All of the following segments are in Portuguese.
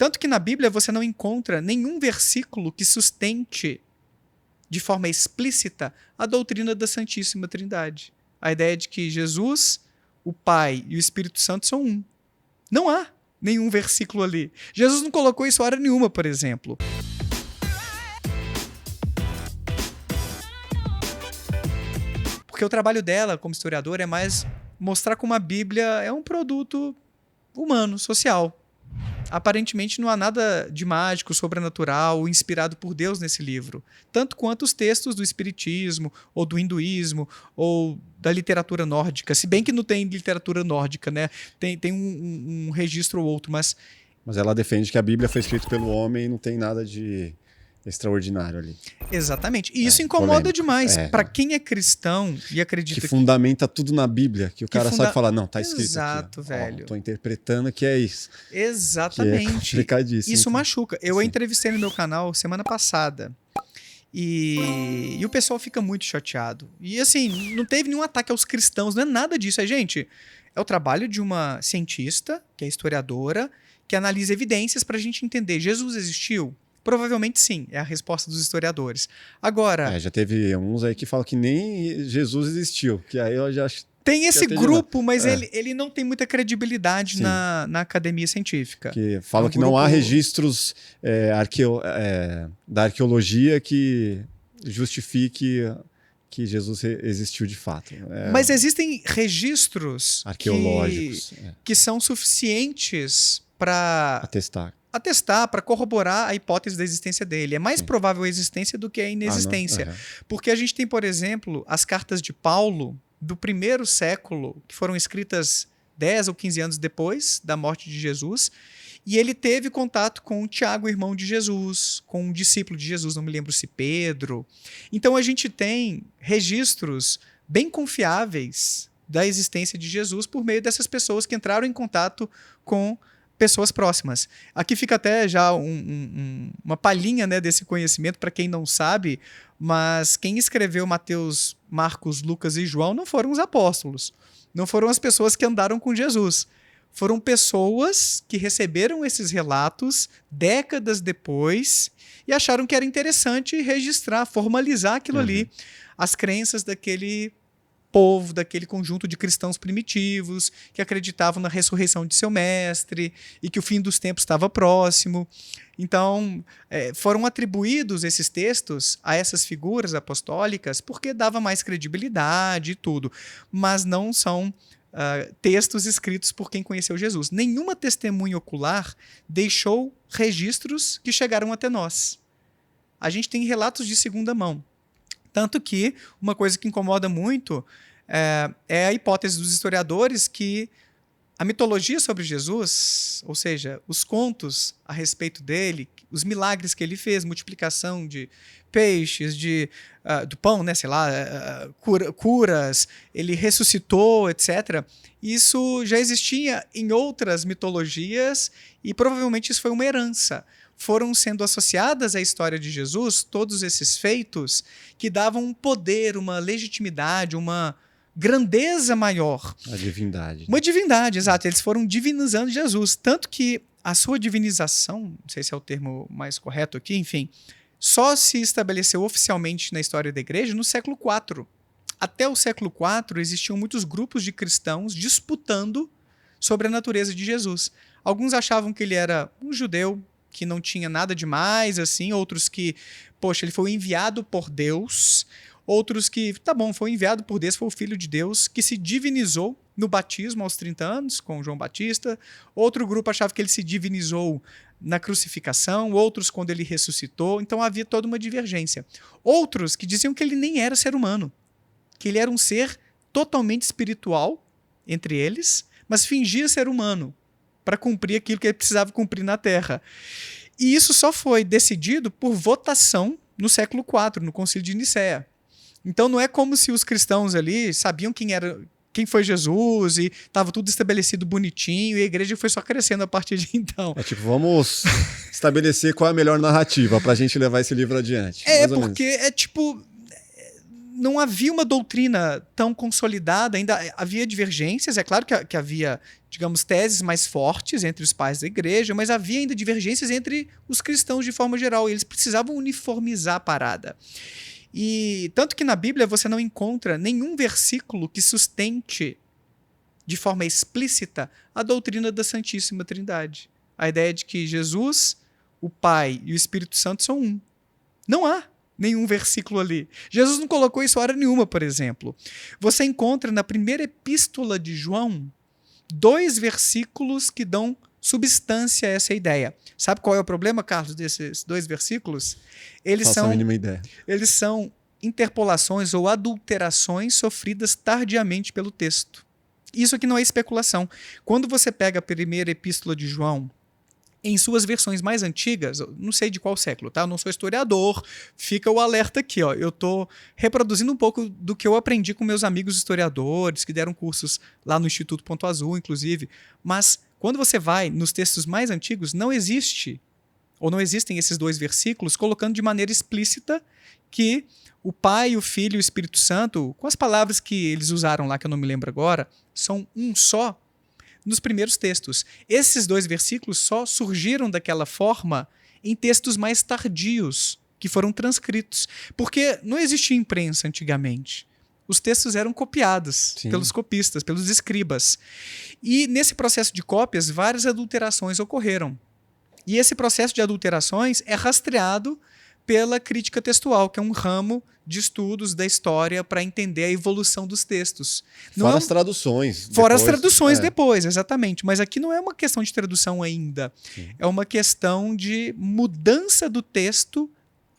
Tanto que na Bíblia você não encontra nenhum versículo que sustente de forma explícita a doutrina da Santíssima Trindade. A ideia de que Jesus, o Pai e o Espírito Santo são um. Não há nenhum versículo ali. Jesus não colocou isso hora nenhuma, por exemplo. Porque o trabalho dela, como historiadora, é mais mostrar como a Bíblia é um produto humano, social. Aparentemente não há nada de mágico, sobrenatural ou inspirado por Deus nesse livro. Tanto quanto os textos do espiritismo, ou do hinduísmo, ou da literatura nórdica. Se bem que não tem literatura nórdica, né? Tem um registro ou outro, mas... Mas ela defende que a Bíblia foi escrita pelo homem e não tem nada de extraordinário ali. Exatamente. E isso incomoda polêmico. demais. Para quem é cristão e acredita... Que fundamenta tudo na Bíblia, que o cara só fala, não, tá escrito Exato, aqui. velho. Tô interpretando que é isso. Exatamente. Que é complicadíssimo. Isso machuca. Eu entrevistei no meu canal semana passada. E o pessoal fica muito chateado. E assim, não teve nenhum ataque aos cristãos, não é nada disso. Gente, é o trabalho de uma cientista, que é historiadora, que analisa evidências para a gente entender. Jesus existiu? Provavelmente sim, é a resposta dos historiadores. Agora... já teve uns aí que falam que nem Jesus existiu, que aí eu já acho... Tem esse grupo, mas ele não tem muita credibilidade na academia científica. Que falam que não há registros da arqueologia que justifique que Jesus existiu de fato. Mas existem registros arqueológicos que são suficientes para atestar, para corroborar a hipótese da existência dele. É mais provável a existência do que a inexistência. Porque a gente tem, por exemplo, as cartas de Paulo do primeiro século, que foram escritas 10 ou 15 anos depois da morte de Jesus, e ele teve contato com o Tiago, irmão de Jesus, com um discípulo de Jesus, não me lembro se Pedro. Então a gente tem registros bem confiáveis da existência de Jesus por meio dessas pessoas que entraram em contato com pessoas próximas. Aqui fica até já uma palhinha, né, desse conhecimento para quem não sabe, mas quem escreveu Mateus, Marcos, Lucas e João não foram os apóstolos, não foram as pessoas que andaram com Jesus, foram pessoas que receberam esses relatos décadas depois e acharam que era interessante registrar, formalizar aquilo ali, as crenças daquele povo, daquele conjunto de cristãos primitivos que acreditavam na ressurreição de seu mestre e que o fim dos tempos estava próximo. Então, foram atribuídos esses textos a essas figuras apostólicas porque dava mais credibilidade e tudo, mas não são textos escritos por quem conheceu Jesus. Nenhuma testemunha ocular deixou registros que chegaram até nós. A gente tem relatos de segunda mão. Tanto que uma coisa que incomoda muito é a hipótese dos historiadores que a mitologia sobre Jesus, ou seja, os contos a respeito dele, os milagres que ele fez, multiplicação de peixes, do pão, né, sei lá, curas, ele ressuscitou, etc. Isso já existia em outras mitologias e provavelmente isso foi uma herança. Foram sendo associadas à história de Jesus todos esses feitos que davam um poder, uma legitimidade, uma grandeza maior. A divindade. Uma divindade, exato. Eles foram divinizando Jesus. Tanto que a sua divinização, não sei se é o termo mais correto aqui, enfim, só se estabeleceu oficialmente na história da igreja no século IV. Até o século IV existiam muitos grupos de cristãos disputando sobre a natureza de Jesus. Alguns achavam que ele era um judeu, que não tinha nada demais, assim, outros que, poxa, ele foi enviado por Deus, outros que, tá bom, foi enviado por Deus, foi o Filho de Deus, que se divinizou no batismo aos 30 anos, com João Batista. Outro grupo achava que ele se divinizou na crucificação, outros quando ele ressuscitou, então havia toda uma divergência. Outros que diziam que ele nem era ser humano, que ele era um ser totalmente espiritual, entre eles, mas fingia ser humano, para cumprir aquilo que ele precisava cumprir na Terra. E isso só foi decidido por votação no século IV, no Concílio de Nicéia. Então não é como se os cristãos ali sabiam quem foi Jesus e estava tudo estabelecido bonitinho e a igreja foi só crescendo a partir de então. Vamos estabelecer qual é a melhor narrativa para a gente levar esse livro adiante. Porque não havia uma doutrina tão consolidada, ainda havia divergências, é claro que havia, digamos, teses mais fortes entre os pais da igreja, mas havia ainda divergências entre os cristãos de forma geral, e eles precisavam uniformizar a parada. E tanto que na Bíblia você não encontra nenhum versículo que sustente de forma explícita a doutrina da Santíssima Trindade. A ideia de que Jesus, o Pai e o Espírito Santo são um. Não há nenhum versículo ali. Jesus não colocou isso hora nenhuma, por exemplo. Você encontra na primeira epístola de João 2 versículos que dão substância a essa ideia. Sabe qual é o problema, Carlos, desses 2 versículos? Faço a mínima ideia. Eles são interpolações ou adulterações sofridas tardiamente pelo texto. Isso aqui não é especulação. Quando você pega a primeira epístola de João, em suas versões mais antigas, não sei de qual século, tá? Eu não sou historiador, fica o alerta aqui, ó. Eu estou reproduzindo um pouco do que eu aprendi com meus amigos historiadores, que deram cursos lá no Instituto Ponto Azul, inclusive. Mas quando você vai nos textos mais antigos, não existem esses 2 versículos colocando de maneira explícita que o Pai, o Filho e o Espírito Santo, com as palavras que eles usaram lá, que eu não me lembro agora, são um só, nos primeiros textos. Esses 2 versículos só surgiram daquela forma em textos mais tardios, que foram transcritos. Porque não existia imprensa antigamente. Os textos eram copiados pelos copistas, pelos escribas. E nesse processo de cópias, várias adulterações ocorreram. E esse processo de adulterações é rastreado pela crítica textual, que é um ramo de estudos da história para entender a evolução dos textos. Fora as traduções. Fora as traduções depois, exatamente. Mas aqui não é uma questão de tradução ainda. Sim. É uma questão de mudança do texto,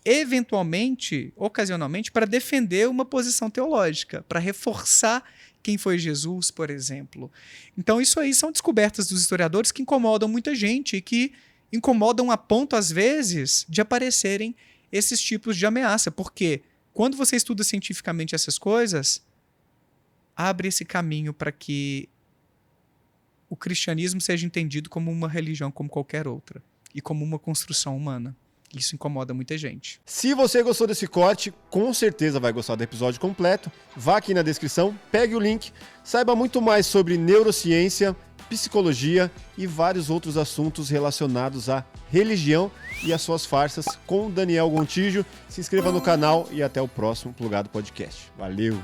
eventualmente, ocasionalmente, para defender uma posição teológica, para reforçar quem foi Jesus, por exemplo. Então isso aí são descobertas dos historiadores que incomodam muita gente e que incomodam a ponto, às vezes, de aparecerem esses tipos de ameaça, porque quando você estuda cientificamente essas coisas, abre esse caminho para que o cristianismo seja entendido como uma religião como qualquer outra e como uma construção humana. Isso incomoda muita gente. Se você gostou desse corte, com certeza vai gostar do episódio completo. Vá aqui na descrição, pegue o link, saiba muito mais sobre neurociência, psicologia e vários outros assuntos relacionados à religião e às suas farsas com Daniel Gontijo. Se inscreva no canal e até o próximo Plugado Podcast. Valeu!